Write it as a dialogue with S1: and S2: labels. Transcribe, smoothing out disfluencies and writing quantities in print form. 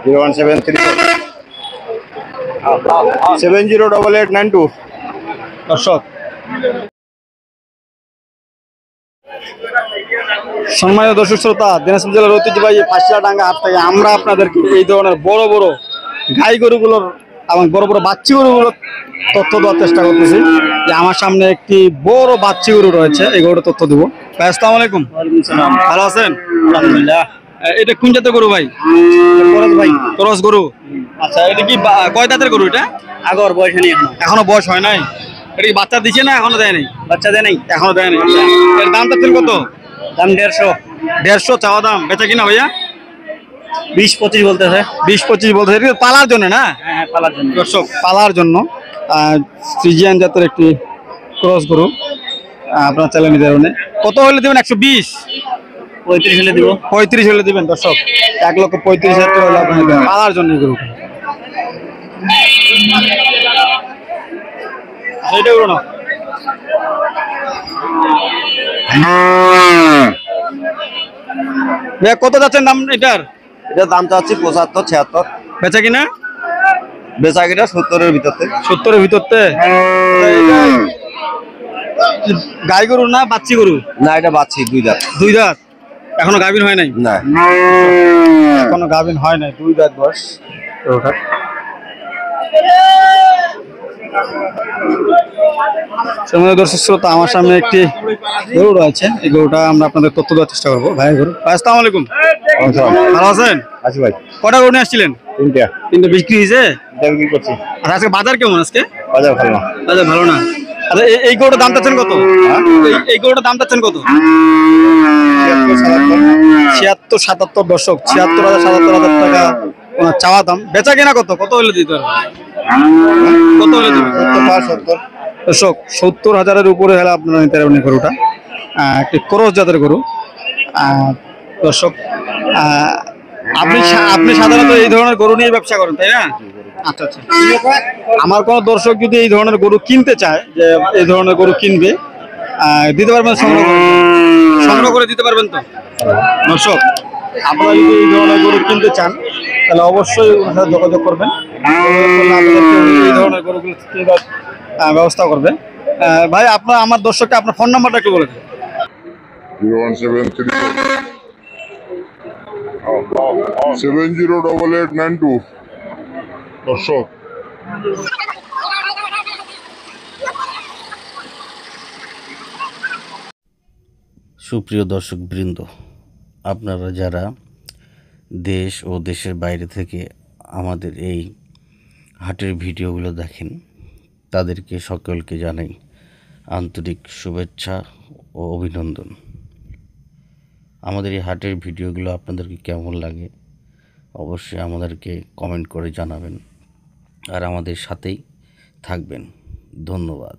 S1: 01737088892 দর্শক। সম্মানিত দর্শক শ্রোতা, দিনাজপুর জেলার ঐতিহ্যবাহী ফাঁসিয়াডাঙ্গা হাট থেকে আমরা আপনাদেরকে এই ধরনের বড় বড় গাই গরুগুলোর এবং বড় বড় বাচ্চি গরুগুলোর তথ্য দেওয়ার চেষ্টা করতেছি। যে আমার সামনে একটি বড় বাচ্চি গরু রয়েছে, এই গরুর তথ্য দিব। ভাই আসসালামু আলাইকুম। ভালো আছেন? আলহামদুলিল্লাহ। এটা কোন জাতের গরু ভাই? করস ভাই। করস গরু। আচ্ছা, এটা কি কয় দাঁতের গরু? এটা
S2: আগর বয়স নেই,
S1: এখনো বয়স হয় নাই। এটা কি বাচ্চা দিচ্ছে না এখনো দেয় নাই?
S2: বাচ্চা দেয় নাই,
S1: এখনো দেয় নাই। এর দাম চাচ্ছেন কত?
S2: দাম 150।
S1: 150 চাওয়া দাম, বেচা কিনা ভাইয়া?
S2: 20-25 বলতেছে।
S1: 20-25 বলতেছে। এটা পালার জন্য না?
S2: হ্যাঁ, পালার জন্য।
S1: দর্শক, পালার জন্য ফ্রিজিয়ান জাতের একটি ক্রস গরু আপনার চাইলে নিতে পারবেন। কত হলে দেবেন? 120?
S2: 35 হলে দিব।
S1: 35 হলে দিবেন দর্শক। 1,35,000 টাকা হলে আপনি দেবেন পালার জন্য গরুটা। এইটা গরু না ভাইয়া, কত যাচ্ছেন দাম এটার?
S3: এটার দাম চাচ্ছি 75-76।
S1: বেচা কিনা?
S3: বেচা কিনা 70-এর ভিতরতে।
S1: 70-এর ভিতরতে? গাই গরু না বাচ্চি গরু?
S3: না, এটা বাচ্চি, 2 দাঁত।
S1: 2 দাঁত? এখনো গাভিন হয় নাই?
S3: না,
S1: এখনো গাভিন হয় নাই, 2 দাঁত বয়স গরুটা। দর্শক শ্রোতা, আমার সামনে একটি গরু রয়েছে, এই গরুটা আমরা আপনাদের তথ্য দেওয়ার চেষ্টা করবো। ভাই গরু। আসসালামু আলাইকুম। ভালো আছেন?
S3: আছি ভাই।
S1: কটা গরু নিয়ে আসছিলেন?
S3: 3টা।
S1: 3টা বিক্রি হয়েছে?
S3: বিক্রি করছি।
S1: আর আজকে বাজার কেমন? আজকে
S3: বাজার ভালো না।
S1: বাজার ভালো না। আচ্ছা, এই গরুটার দাম চাচ্ছেন কত? এই গরুটার দাম চাচ্ছেন কত? 76-77 দর্শক। 76,000-77,000 টাকা ওনার চাওয়া দাম। বেচা কেনা কত? কত হলে দিতে পারবেন? কত হলে দিবেন?
S3: 70।
S1: দর্শক, 70,000-এর উপরে হলে আপনারা নিতে পারবেন এই গরুটা। একটি ক্রস জাতের গরু। দর্শক, আপনি সাধারণত এই ধরনের গরু নিয়ে ব্যবসা করেন, তাই না? আচ্ছা আচ্ছা। আমার কোনো দর্শক যদি এই ধরনের গরু কিনতে চায়, যে এই ধরনের গরু কিনবে, দিতে পারবেন? সংগ্রহ করে দিতে পারবেন তো? দর্শক, আপনারা যদি এই ধরনের গরু কিনতে চান তাহলে অবশ্যই ওনার সাথে যোগাযোগ করবেন। এই ধরনের গরুগুলো কেনার ব্যবস্থা করবে। ভাই, আমার দর্শককে আপনার ফোন নাম্বারটা একটু বলে দেবেন।
S4: 01734708892 দর্শক।
S5: সুপ্রিয় দর্শক বৃন্দ, আপনারা যারা দেশ ও দেশের বাইরে থেকে আমাদের এই হাটের ভিডিওগুলো দেখেন, তাদেরকে সকলকে জানাই আন্তরিক শুভেচ্ছা ও অভিনন্দন। আমাদের এই হাটের ভিডিওগুলো আপনাদেরকে কেমন লাগে অবশ্যই আমাদেরকে কমেন্ট করে জানাবেন, আর আমাদের সাথেই থাকবেন। ধন্যবাদ।